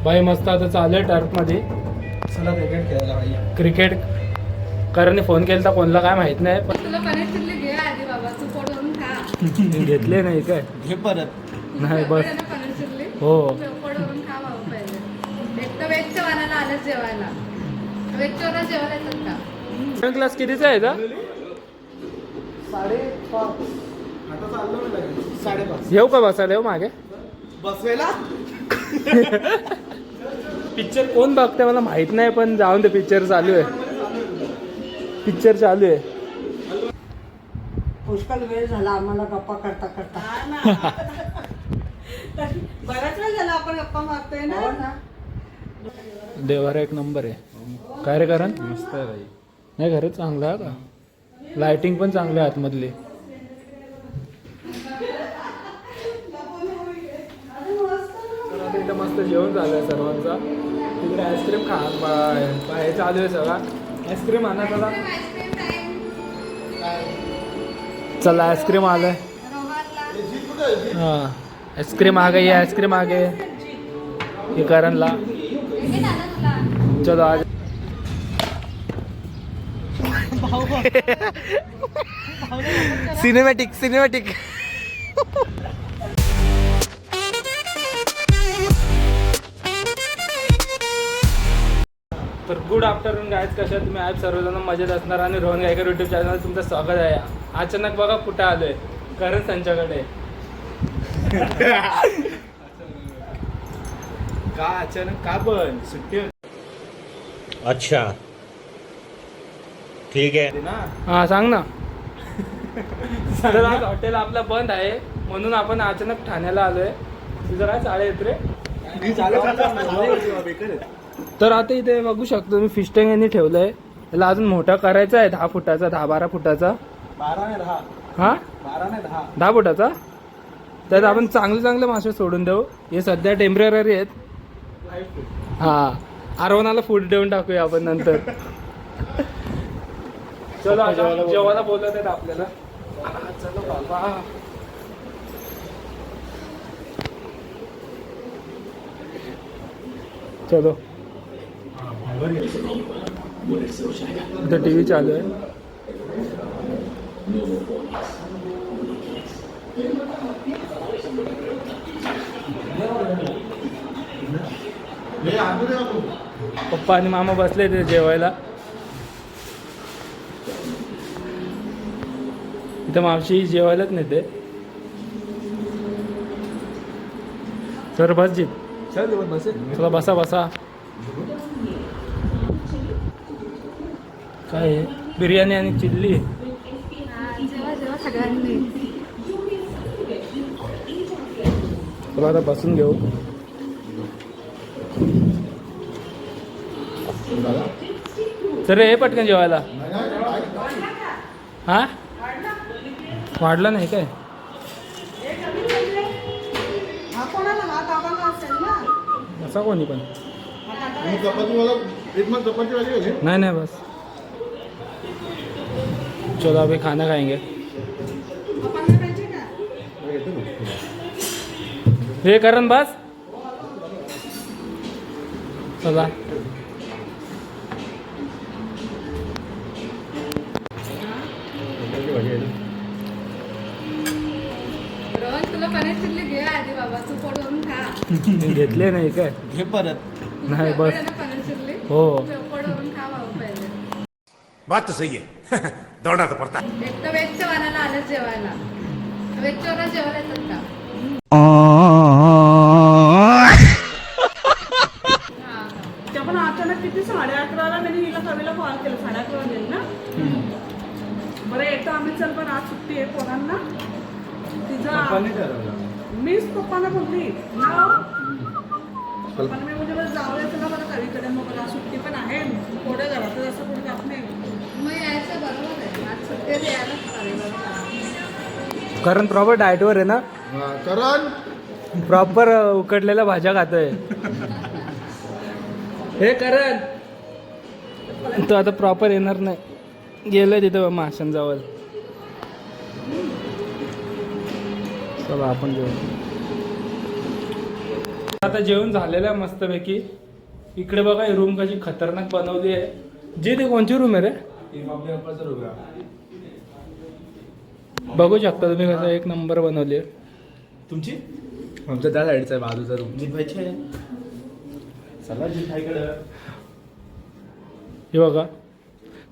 भाई मस्त आता चालू आहे टर्फ मध्ये. चला क्रिकेट खेळायला भाई. क्रिकेट कारण फोन केला कोणला काय माहित नाही पण तुला पनीर चिल्ली घे आधी बाबा, तू पोट भरून खा. घेतले नाही काय घे परत. नाही बस आवडते ना पनीर चिल्ली? हो. पोट भरून खा बाबा पहिले. एक तर वेजच्या वाण्याला आलंच जेवायला. वेजच्या वाण्याला जेवायला येतात का? क्लास कितीचा आहे का? 5:30. आता चाललो मी लगेच. 5:30. येऊ का बसायला येऊ मागे? बसवेला पिक्चर कोण बघते मला माहित नाही पण जाऊन ते पिक्चर चालू आहे. पिक्चर चालू आहे. पुष्कळ वेळ झाला आम्हाला गप्पा करता करता. बराच वेळ झाला आपण गप्पा मारतोय ना. देवारा एक नंबर आहे. काय रे करण? मस्त आहे भाई. नाही खरंच चांगलं आहे का? लाइटिंग पण चांगली आहे आतमधली. तर इथं मस्त जेवण झालं आहे सर्वांचा. तिकडे आईस्क्रीम खा हे चालू आहे सगळा. आईस्क्रीम आणा चला. चला आईस्क्रीम आलं आहे. हाँ आइसक्रीम आ गई है. आइसक्रीम आ गए ये करणला. चलो आज सिनेमॅटिक सिनेमॅटिक. तर गुड आफ्टरनून गाईज, कशा तुम्ही आज सर्वजण मजेत असणार आणि रोहन गायकर यूट्यूब चॅनल तुमचं स्वागत आहे. अचानक बघा कुठं आलोय. करण त्यांच्याकडे का अचानक का पण सुट्टी होती अच्छा ठीक आहे ना. हा सांग ना. तर आज हॉटेल आपला बंद आहे म्हणून आपण अचानक ठाण्याला आलोय. तुझं काय चाळे येत रे? तर आता इथे बघू शकतो मी फिश टँक यांनी ठेवलंय. याला अजून मोठा करायचा आहे 10 फुटाचा 10-12 फुटाचा. 12 नाही 10. हा 12 नाही 10. 10 फुटाचा. त्यात आपण चांगले चांगले मासे सोडून देऊ. हे सध्या टेम्पररी आहेत. हा आरवणाला फूड देऊन टाकूया आपण नंतर. चलो आता जेवायला बोलत आहेत आपल्याला. चलो बाबा. चलो इथं टी व्ही चालू आहे. पप्पा आणि मामा बसले ते जेवायला. इथं मावशी जेवायलाच नेते. सर बस जीत. चला बसा बसा. काय आहे? बिर्याणी आणि चिल्ली. जेव्हा जेव्हा सगळ्यांनी चला आता बसून घेऊ. सर हे पटकन जेवायला. हा वाढलं नाही काय? हा कोणाला हात आवाला असेल ना. असा कोणी पण चपाती नहीं नहीं बस. चलो अभी खाना खाएंगे. हे करण बस. चला रोहन, तुला पनीर चिल्ली घे आधी बाबा, तू पोट भरून खा. घेतले नाही काय? घे परत. नाही बस आवडते ना पनीर चिल्ली? हो. पोट भरून खा बाबा पहिले. बात तो सही है दौड़ना तो पड़ता है. एक तर वेजच्या वाण्याला आलंच जेवायला. वेजच्या वाण्याला जेवायला येतात का? ते पण अचानक किती 11:30ला मी हिला कवीला कॉल केला. 11:30 वाजेल ना. बरं येतो आम्ही. चल पण आज सुट्टी आहे पोरांना. तिचा मीच पप्पांना बोलली ना. पप्पांना मी म्हणजे बरं जाऊ येतो ना मला कवीकडे. मग मला सुट्टी पण आहे. थोडं घरात असं कुठे जात नाही. मग यायचं बरोबर आहे. आज सुट्टी आहे, यायलाच पाहिजे बाबा. करण प्रॉपर डाएटवर आहे ना. करण प्रॉपर उकडलेल्या भाज्या खातोय. हे करण तो आता प्रॉपर येणार नाही. गेलोय तिथं माशांजवळ. चला आपण जेवू. आता जेवण झालेलं आहे मस्तपैकी. इकडे बघा ही रूम कशी खतरनाक बनवली आहे. जे ते कोणची रूम आहे रे? बघू शकता तुम्ही कसं एक नंबर बनवली आहे. तुमची आमच्या त्या साईडचा आहे बाजूचा रूम. जीत व्हायची आहे. चला जीत आहे हे बघा.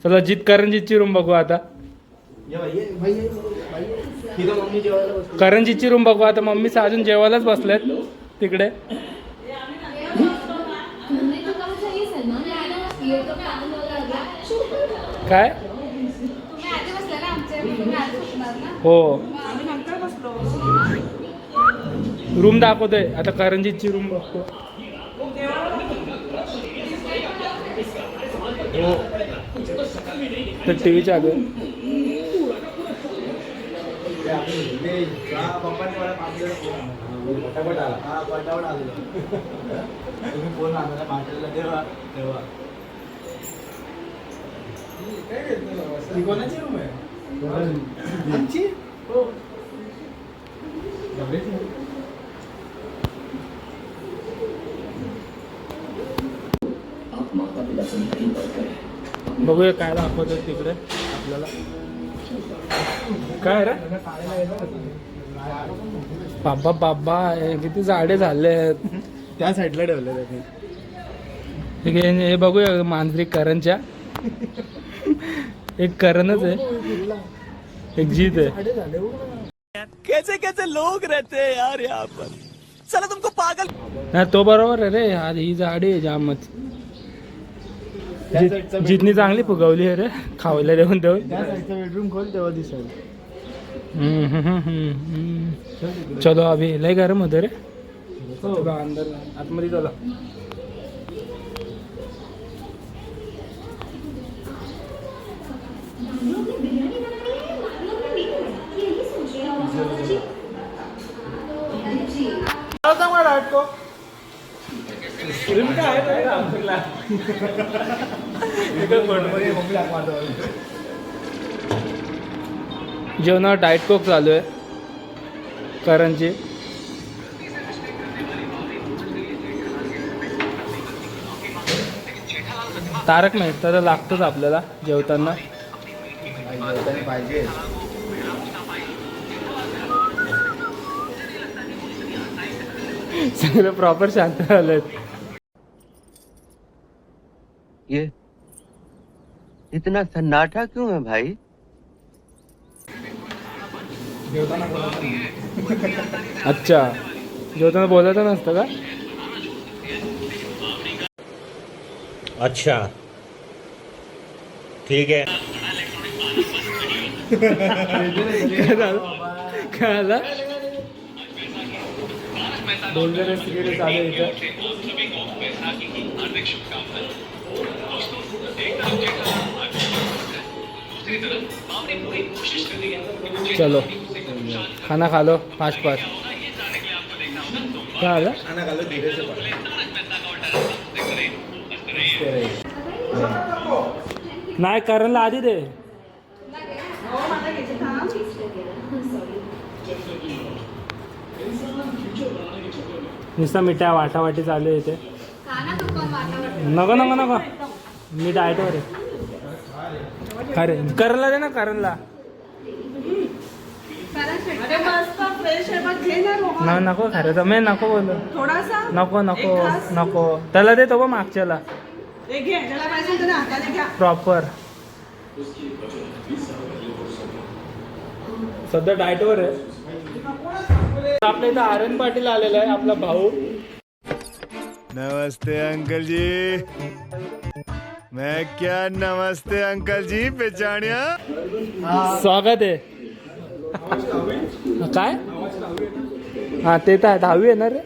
चला जीत करणजीतची रूम बघू आता. ये भाई ये भाई ये भाई ये. तिथं मम्मी जेवायला बसली. करणजीतची रूम बघू आता. मम्मी अजून जेवायलाच बसलेत तिकडे. काय तुम्ही आधी बसले ना आमच्या तुम्ही आधी बसणार ना. हो आम्ही नंतर बसलो. रूम दाखवतोय आता. करणजीतची रूम बघतो. हो तर टी व्ही चालू आहे. पप्पांनी मला फटाफट आला. हा फटाफट आलेला. तुम्ही फोन आणला पाठवला तेव्हा तेव्हा. ही कोणाची रूम आहे? आमची? हो. बघूया काय दाखवतात तिकडे आपल्याला. काय रे बाबा बाबा हे किती झाडे झाले आहेत. त्या साईडला ठेवलं त्यांनी. ठीक आहे हे बघूया मांजरी करणच्या. एक करणच आहे एक जीत आहे. कैसे कैसे लोग रहते हैं यार यहाँ पर. चला तुमको पागल. नाही तो बरोबर आहे रे. आज ही झाडी आहे जामच. जितनी चांगली फुगवली आहे रे खावायला देऊन देऊन. त्या साईडचा बेडरूम खोल तेव्हा दिसेल. चलो अभी लय गरम होतं रे. अंदर आतमध्ये चला. जेवणावर डाएट कोक चालू आहे करणची. तारक मेहता तर लागतोच आपल्याला जेवताना. पाहिजे. सगळे प्रॉपर शांत झालेत. ये इतना सन्नाटा क्यों है भाई? अच्छा जेवताना बोलायचं नसतं का? अच्छा ठीक है. काय झालं? काय झालं? डेंजरस सिक्युरिटी चालू आहे इथं. चलो खाना खा लो फास्ट फास्ट. काय झालं? नाही करणला आधी दे. नुसता मिठ्या वाटावाटी चालू आहे इथे. खाना तो कम वाटावट. नको नको नको मी डाएटवर आहे. अरे करणला दे ना करणला. अरे मस्त फ्रेश आहे बघ. घे ना रोहन. ना नको खरं तर मी नको बोललो. थोडासा नको नको एक घास. नको त्याला देतो बघ मागच्याला हे घे. ज्याला पाहिजे त्याने हाताने घ्या. प्रॉपर. सध्या डाएटवर आहे. आपल्या इथं आर्यन पाटील आलेला आहे आपला भाऊ. नमस्ते अंकल जी. मैं क्या नमस्ते अंकल जी पहचानिया. स्वागत आहे. काय हा ते तर आहे. 10वी येणार रे.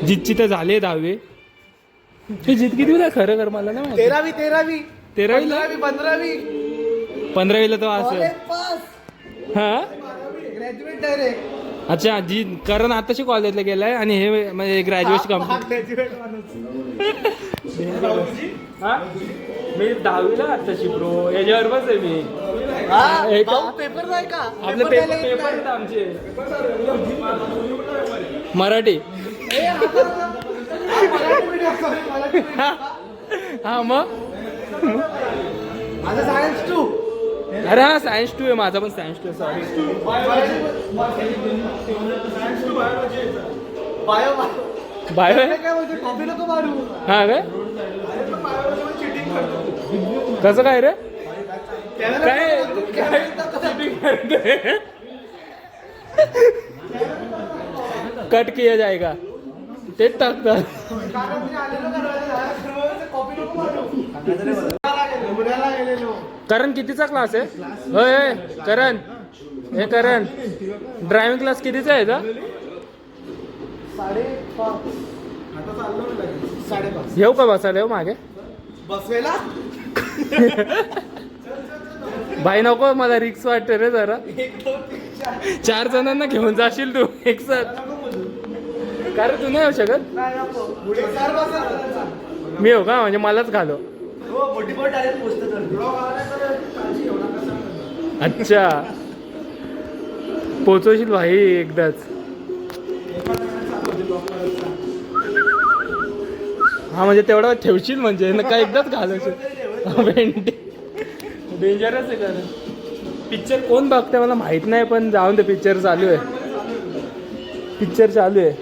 जितची तर झाली 10वी. हे जित किती वेळा खरं कर मला नाही माहिती. 13वी 13वीला 15वी 15वीला तो असं. हा ग्रॅज्युएट डायरेक्ट. अच्छा जी करण आताशी कॉलेजला गेलाय आणि हे म्हणजे ग्रॅज्युएशन कम्प्लीट. हा मी 10वीला आताशी ब्रो याच्यावर बस आहे मी. पेपर नाही का आपले पेपर आहेत आमचे मराठी. हा मग माझं सायन्स 2. अरे हा सायन्स 2 आहे, माझा पण सायन्स 2 आहे. सॉरी. बायो आहे काय बोलतो कॉपी नको मारू. हा काय कसं काय रे काय कट किया जाएगा तेच टाकतात. करण कितीचा क्लास आहे? होय करण, हे करण ड्रायव्हिंग क्लास कितीचा आहे का? 5:30. येऊ का बसायला? येऊ मागे बसवेला भाई नको मला रिक्स वाटते रे जरा. 4 जणांना घेऊन जाशील तू एक साथ? कारण तू नाही येऊ शकत. मी येऊ का? म्हणजे मलाच घालो. अच्छा पोचवशील भाई एकदाच. हा म्हणजे तेवढा ठेवशील म्हणजे काय एकदाच घालवशील. डेंजरस आहे कारण. पिक्चर कोण बघते मला माहित नाही पण जाऊन दे. पिक्चर चालू आहे. पिक्चर चालू आहे.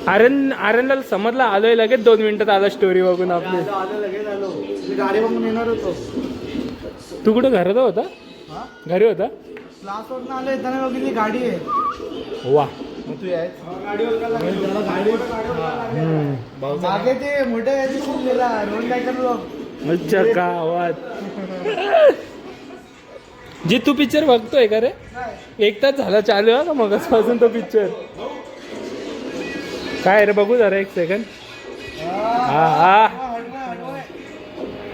आर्यनला समजला आलोय लगेच 2 मिनिटात आला स्टोरी बघून आपली. लगेच आलो. मी गाडी बघून येणार होतो. तू कुठं घरात होता? घरी होता? क्लासवरून आलो येताना बघितली गाडी आहे. वा तू मागे ते मोठ्या याची खूप गेला रोड काय करलो. अच्छा का आवाज. जी तू पिक्चर बघतोय का रे? 1 तास झाला चालू आहे का मगाचपासून तो पिक्चर? काय रे बघू जरा 1 सेकंड. हा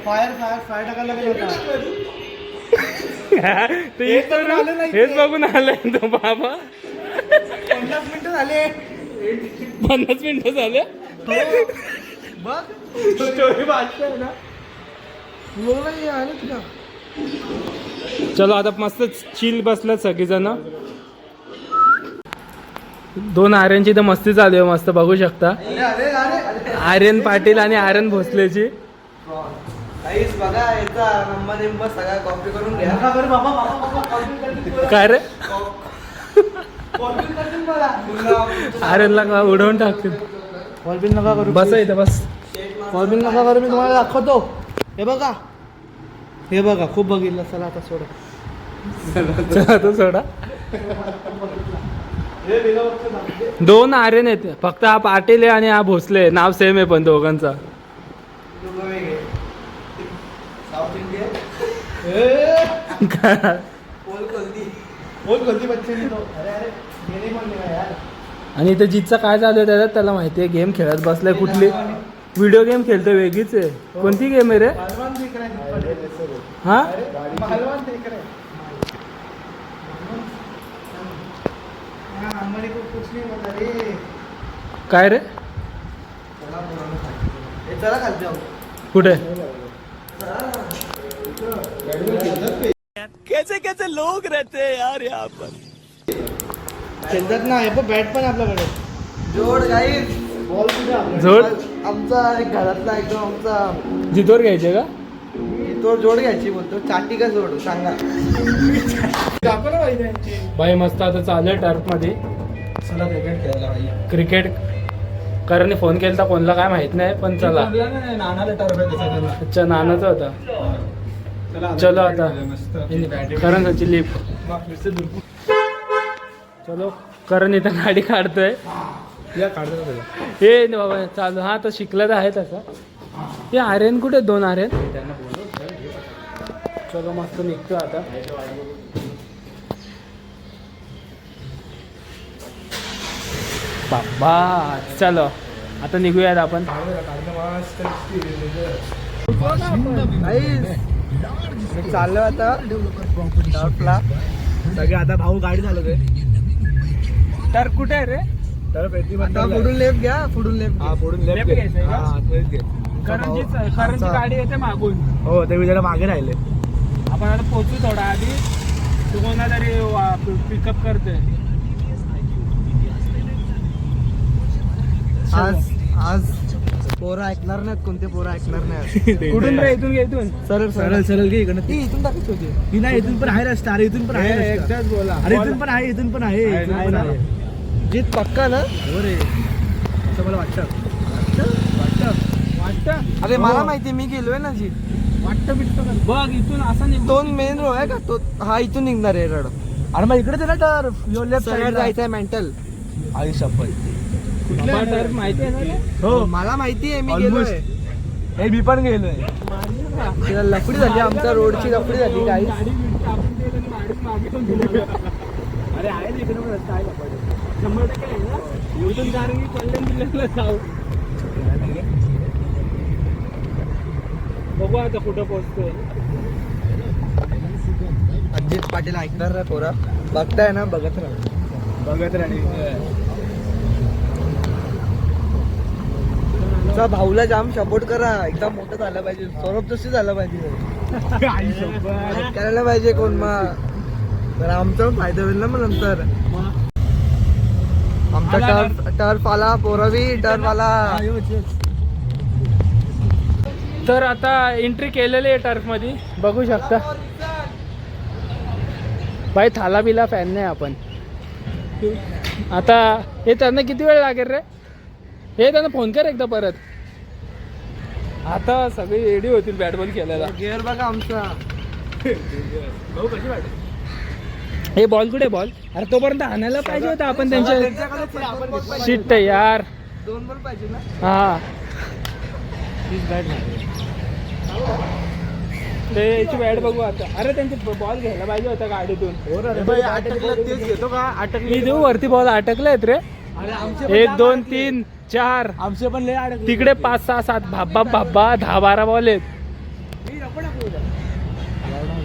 फायर टाकायला गेला होता. हेच बघून आलाय तो बाबा. 50 मिनिटं झाले. 50 मिनिटं झाले. बघ स्टोरी वाचतोय ना. बोल आले तुला. चलो आता मस्त चिल बसलात सगळीजण. 2 आर्यनची तर मस्ती चालू आहे. मस्त बघू शकता. आर्यन पाटील आणि आर्यन भोसलेची. बघा याचा नंबर सगळा कॉपी करून घ्या. काय रे आर्यनला का उडवून टाकतील. कॉलबिल नका करू. बस इथं बस. कॉलबिल नका करू. मी तुम्हाला दाखवतो. हे बघा खूप बघितलं. चला आता सोडा. चला तो सोडा. 2 आर्यन आहेत फक्त. हा पाटील आहे आणि हा भोसले. नाव सेम आहे पण दोघांचा. साऊथ इंडियन आणि इथं जीतचा काय चालू आहे त्याच्यात त्याला माहिती आहे. गेम खेळत बसलाय. कुठली व्हिडिओ गेम खेळतोय वेगळीच आहे. कोणती गेम आहे रे? हा काय रे? चला खाली जाऊ. कुठे? कैसे कैसे लोग रहते हैं यार यहाँ पर. खेळतात ना. हे पण बॅट पण आपल्याकडे. जोड गाईज. बॉल कुठे? जोड आमचा एक घरातला एकदम आमचा. जितोर घ्यायचे का? तो जोड घ्यायची बोलतो. चाटी का जोड सांगा. भाई मस्त आता चालू आहे टर्फ मध्ये. चला क्रिकेट खेळायला पाहिजे. क्रिकेट करणे फोन केला तर कोणला काय माहित नाही पण चला. नानाला टर्फ आहे त्याचा. अच्छा नानाचा होता. चलो आता करण लिप. चलो करण इथं गाडी काढतोय. हे बाबा चालू. हा तर शिकला तर आहे तसा. हे आर्यन कुठे? 2 आर्यन. चलो मस्त निघतो आता. बाबा चलो आता निघूयात आपण. चाललो आता टर्फला. सगळे आता भाऊ गाडी चालवतोय. टर्फ कुठे आहे रे? टर्फ पुढून लेफ्ट घ्या. पुढून लेफ्ट. पुढून लेफ्ट घ्यायचं. करणची गाडी येते मागून. हो ते जरा मागे राहिले. आपण आता पोहोचू थोडा आधी. तू कोणा तरी पिकअप करते. आज पोरं ऐकणार नाहीत, कोणते पोरं ऐकणार नाही. कुठून रे? इथून घे, इथून सरळ सरळ सरळ घे इकडनं. ती इथून टाकायची होती. ही नाही, इथून पण आहे रस्ता. अरे इथून पण आहे रस्ता. एकदाच बोला. अरे इथून पण आहे, इथून पण आहे, इथून पण आहे. जीत पक्का ना? हो रे, असं मला वाटतं. वाटतं. अरे मला माहिती, मी गेलोय ना जीत. वाटतं बिटतं बघ. इथून असा निघ. दोन मेन रो आहे का तो, हा इथून निघणार आहे रड. अरे मग इकडे ना टर्फ लेफ्ट साइड जायचंय मेंटल. आई शपथ. कुठल्या टर्फ माहिती आहे ना रे? हो मला माहिती आहे, मी गेलोय. हे मी पण गेलोय. तिला लफडी झाली, आमच्या रोडची लफडी झाली काही. अरे आहे ना इकडे पण काय लफडी. 100% आहे ना. इथून जारंगी कल्याण जिल्ह्याला जाऊ. बघू आता कुठं पोहोचतोय. अजित पाटील ऐकणार नाही पोरा. बघताय ना, बघत राहा. बघत राहणे. तुमचा भाऊला जाम सपोर्ट करा. एकदम मोठं झालं पाहिजे, सौरभ तशी झालं पाहिजे. करायला पाहिजे कोण मग. तर आमचा पण फायदा होईल ना मग नंतर. आमचा टर्फ आला, पोरवी टर्फ आला. तर आता एंट्री केलेली आहे टर्फ मध्ये, बघू शकता. भाई थाला बिला फॅन नाही आपण. आता हे त्यांना किती वेळ लागेल रे? हे त्यांना फोन कर एकदा परत. आता सगळी रेडी होतील बॅट बॉल खेळायला. गिअर बघा आमचा. हे बॉल कुठे बॉल? अरे तोपर्यंत आणायला पाहिजे होता आपण त्यांच्या. शिट यार. 2 बॉल पाहिजे ना. हा ते याची बॅट बघू आता. अरे त्यांचे बॉल घ्यायला पाहिजे होता गाडीतून. तेच घेतो का? मी देऊ वरती बॉल अटकलेत रे. 1 2 3 4 आमचे पण लय अडकले. तिकडे 5 6 7 भाब्बा भाब्बा 10 12 बॉल आहेत.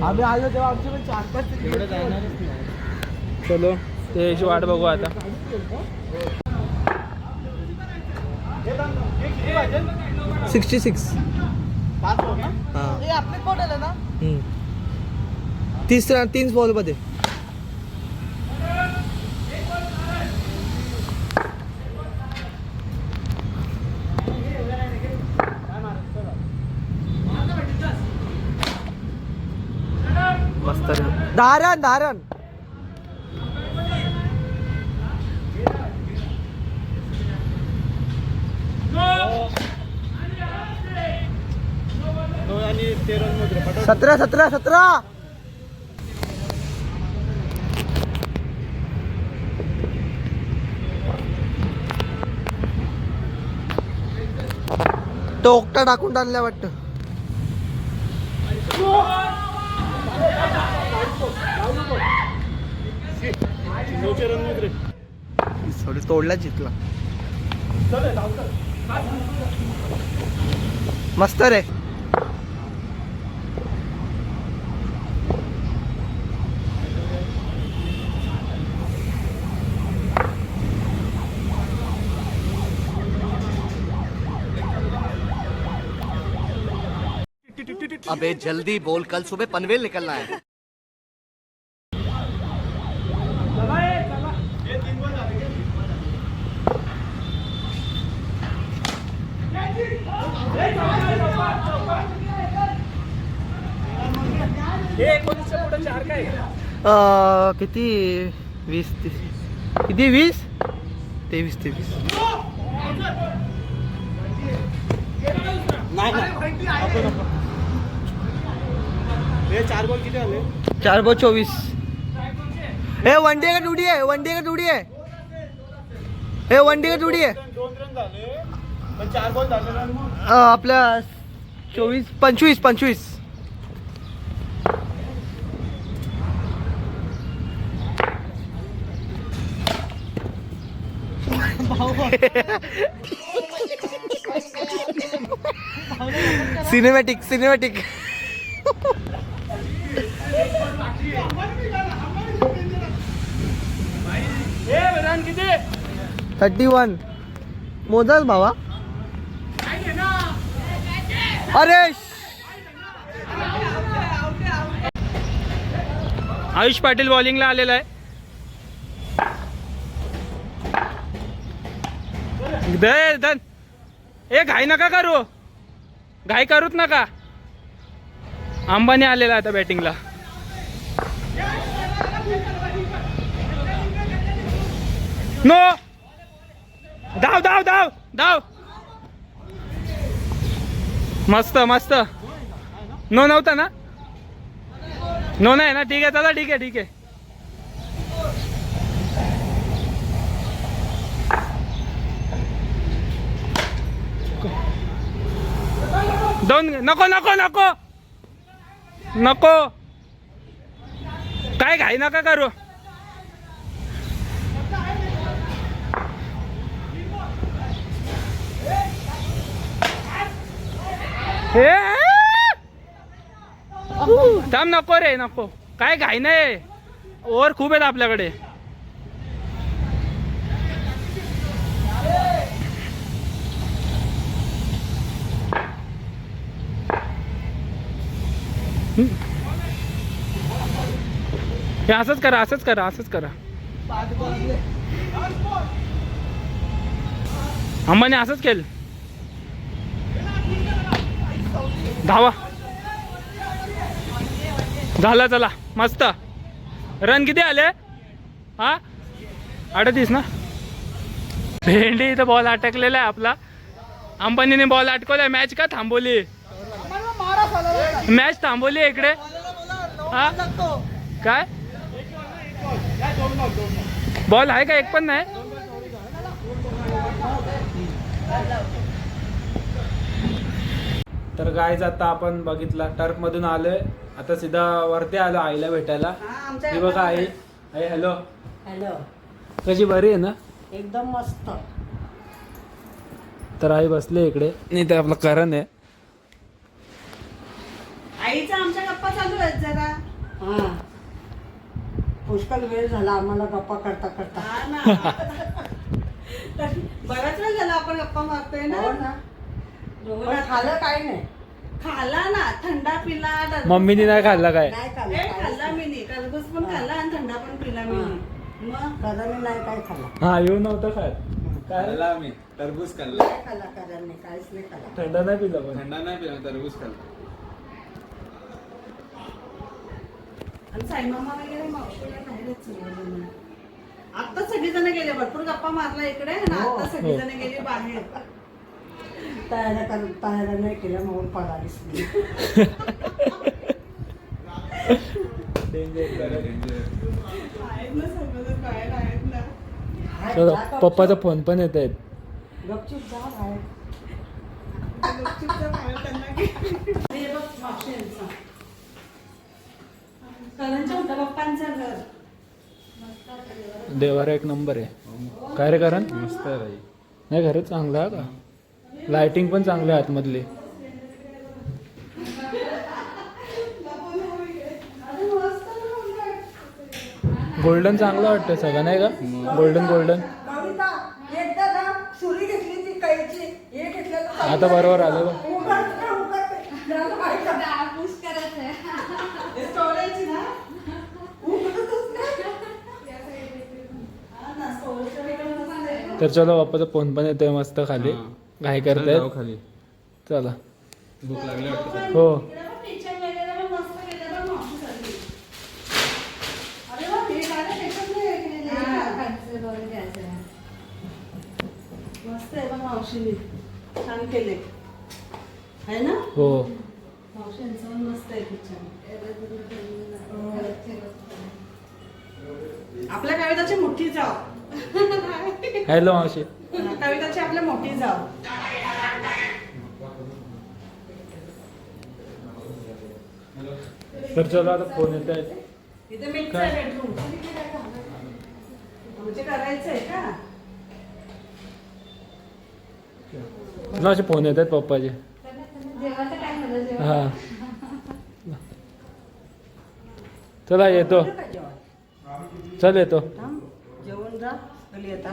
आम्ही आलो तेव्हा आमचे पण 4-5 चलो ते याची वाट बघू आता. 66. हा 3 बॉल मध्ये. मस्त. धारण आणि 13 17. तो ओकटा टाकून टाकल्या वाटतं. थोडी तोडला जितला. मस्त रे. अबे जल्दी बोल, कल सुबह पनवेल निकलना है. किती 20 30 किती 20 23 हे 4 बॉल किती आले? 4 बॉल 24. हे वन डे का टूडी आहे? वनडे का टूडी आहे? हे वन डे का टूडी आहे? 2 रन झाले पण 4 बॉल झाले ना मग. आपल्या 25. सिनेमॅटिक. रन किती? 31. मोजाच भावा. अरे आयुष पाटील बॉलिंगला आलेला आहे. धन ए घाई नका करू, घाई करूच नका. अंबानी आलेला आता बॅटिंगला. नो धाव धाव धाव धाव. मस्त मस्त. नो नव्हता ना, नो नाही ना, ठीक आहे चला, ठीक आहे ठीक आहे. दोन नको नको नको नको, काय घाई नका करू. हे थांब, नको रे नको, काय घाई नाही, ओव्हर खूप आहेत आपल्याकडे. हे असंच करा, असंच करा, असंच करा. अंबाने असंच केलं. धावा झाला, चला मस्त. रन किती आले? हा 38 ना. भेंडी इथं बॉल अटकलेला आहे आपला. अंबानीने बॉल अटकवलाय. मॅच का थांबवली? मॅच थांबवली इकडे. हा काय बॉल आहे का? एक पण नाही. तर गायज आता आपण बघितला टर्फ मधून आलोय. आता सीधा वरती आलो आईला भेटायला. ही बघा आई. आई हॅलो. हॅलो. कशी बरी आहे ना? एकदम मस्त. तर आई बसले इकडे. नाही तर आपला करण आहे. आईचा आमच्या गप्पा चालू आहेत जरा. हा पुष्कळ वेळ झाला आम्हाला गप्पा करता करता. हा ना. बराच वेळ झाला आपण गप्पा मारतोय ना. हो ना. पण खाल्लं काय नाही. खाल्ला ना, थंडा पिला. मम्मीने नाही खाल्ला काय? नाही ए, खाल्लं खाल्ला मी नी. टरबूज पण खाल्ला आणि थंडा पण पिला मी नी. मग कराने नाही काय खाल्ला. हा येऊ नव्हतं खात. काय मी टरबूज खाल्ला. काय खाल्ला कराने काहीच नाही खाल्ला. थंडा नाही पिला पण. थंडा नाही पिला, टरबूज खाल्ला. आणि साईमामा वगैरे मावशीला बाहेरच सगळेजण. आता सगळेजण गेले, भरपूर गप्पा मारला इकडे आणि आता सगळेजण गेले बाहेर. तयार नाही केलं म्हणून पळालीस मी. आहेत ना सगळेजण बाहेर आहेत ना. चला, पप्पाचा फोन पण येत आहेत. गपचूप जा बाहेर. गपचूपच्या बाहेर त्यांना गेले. हे बघ मावशी यांचा. करणच्या होता पप्पांचं घर. देवारा एक नंबर आहे. काय रे करण? मस्त आहे बाई. नाही खरंच चांगलं आहे का? लाइटिंग पण चांगली आहे आतमधली. गोल्डन चांगलं वाटतं सगळं नाही का? Golden golden. कविता एकदा ना सुरी घेतली ती कैची हे घेतलं. आता बरोबर आलं बघ. पुश करायचंय. स्टोरेज ना. तर चलो, पप्पाचा फोन पण येतोय मस्त खाली. घाई करतायत खाली. चला. भूक लागली वाटतं. हो किचन वगैरे पण मस्त केलं बघ मावशीसाठी. अरे वा, हे गाणं त्याच्यात नाही ऐकलेलं आहे. हा, खायचं, बरं घ्यायचं. मस्त आहे बघ मावशीने. छान केले आहे ना. हो. मावशींचं पण मस्त आहे किचन. आपल्या कविताची मोठी जाव. हॅलो मावशी. कविताची आपल्या मोठी जाव. तर चलो आता फोन येत आहेत. इथे मिक्स आहे बेडरूम. म्हणजे करायचंय का? ना असे फोन येत आहेत पप्पाचे. जेवायचा टाइम झाला जेवण. हा चला येतो. चल येतो. जेवण जा खाली येता.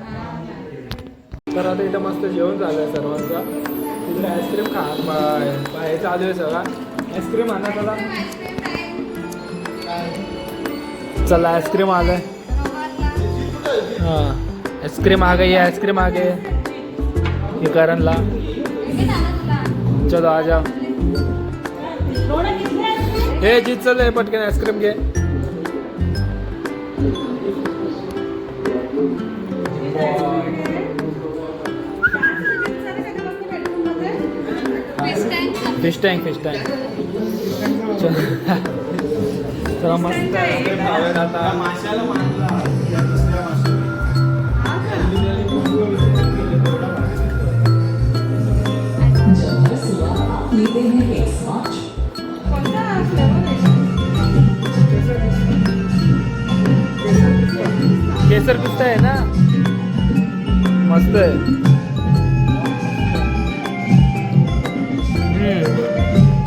तर आता इथं मस्त जेवण झालंय सर्वांचा. तिकडे आईस्क्रीम खा हे चालू आहे सगळा आईस्क्रीम आणा चला चला आईस्क्रीम आलंय हाँ आइसक्रीम आ गई है आइसक्रीम आ गए ये करणला चलो आ जाओ हे जीत चल हे पटकन आइसक्रीम घे फिश टँक चलो चला मस्त केसर पिस्ता है ना मस्त है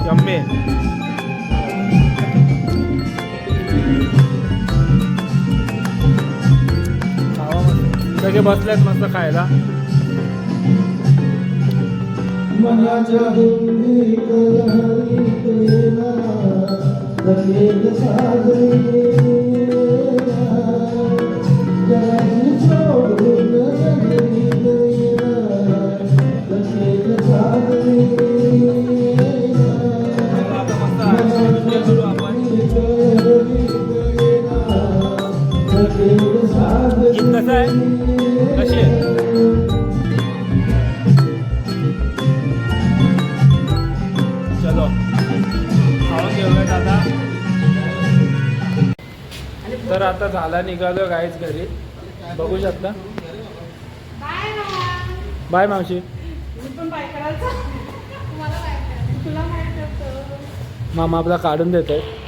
यम्मी सगळे बसलेत मस्त खायला गीत कसं आहे कशी आहे चलो खाऊन घेऊयात आता तर आता झाला निघालो गाईच घरी बघू शकता बाय मावशी मामा आपला काढून देत आहे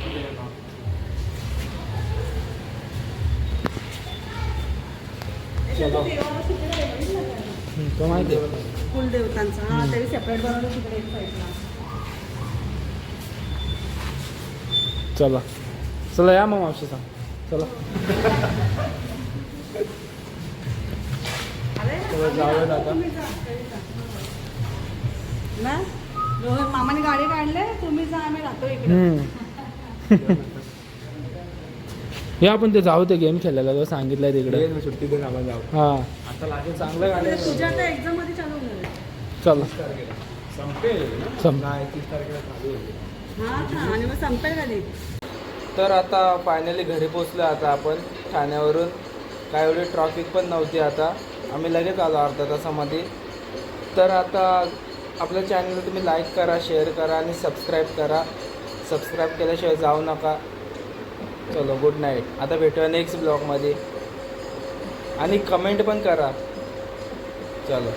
चलो तो माहिती आहे कुलदेवतांचा हा तरी सेपरेट बनवलं तिकडे एक साईडला चला चला या मग मावशी सांग चला जाऊयात आता ना मामाने गाडी काढले तुम्ही जा आम्ही राहतो इकडे हे आपण ते जाऊ ते गेम खेळायला तो सांगितलंय तिकडे सुट्टी दे आम्हाला जाऊ हा आता लागेल चांगलं गाडी तुझ्या आता एक्झाम मध्ये चालू होणार आहे. चला संपेल ना 31 तारखेला चालू होईल हा आणि मग संपेल कधी तर आता फायनली घरी पोचलो आता आपण ठाण्यावरून काय एवढी ट्रॉफिक पण नव्हती आता आम्ही लगेच आलो अर्धा तासामध्ये तर आता आपल्या चॅनलला तुम्ही लाईक करा शेअर करा आणि सबस्क्राईब केल्याशिवाय जाऊ नका चलो गुड नाईट आता भेटूया नेक्स्ट ब्लॉगमध्ये आणि कमेंट पण करा चलो